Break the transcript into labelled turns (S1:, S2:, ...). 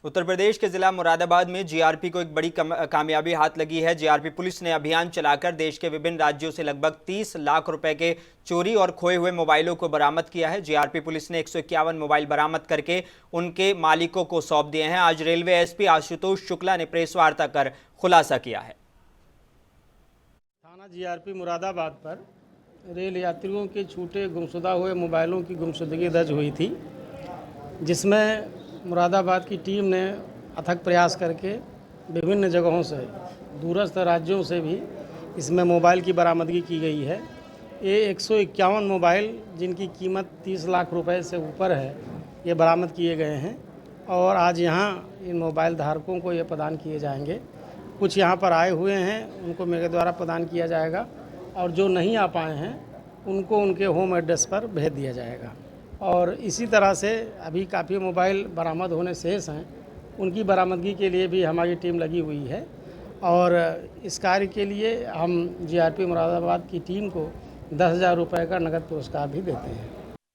S1: उत्तर प्रदेश के जिला मुरादाबाद में जीआरपी को एक बड़ी कामयाबी हाथ लगी है। जीआरपी पुलिस ने अभियान चलाकर देश के विभिन्न राज्यों से लगभग 30 लाख रुपए के चोरी और खोए हुए मोबाइलों को बरामद किया है। जीआरपी पुलिस ने 151 मोबाइल बरामद करके उनके मालिकों को सौंप दिए हैं। आज रेलवे एसपी आशुतोष शुक्ला ने प्रेस वार्ता कर खुलासा किया है।
S2: थाना जीआरपी मुरादाबाद पर रेल यात्रियों के छूटे गुमशुदा हुए मोबाइलों की गुमशुदगी दर्ज हुई थी, जिसमें मुरादाबाद की टीम ने अथक प्रयास करके विभिन्न जगहों से, दूरस्थ राज्यों से भी इसमें मोबाइल की बरामदगी की गई है। ये 151 मोबाइल जिनकी कीमत 30 लाख रुपए से ऊपर है, ये बरामद किए गए हैं और आज यहाँ इन मोबाइल धारकों को ये प्रदान किए जाएंगे। कुछ यहाँ पर आए हुए हैं, उनको मेरे द्वारा प्रदान किया जाएगा और जो नहीं आ पाए हैं उनको उनके होम एड्रेस पर भेज दिया जाएगा। और इसी तरह से अभी काफ़ी मोबाइल बरामद होने शेष हैं, उनकी बरामदगी के लिए भी हमारी टीम लगी हुई है और इस कार्य के लिए हम जीआरपी मुरादाबाद की टीम को 10,000 रुपये का नगद पुरस्कार भी देते हैं।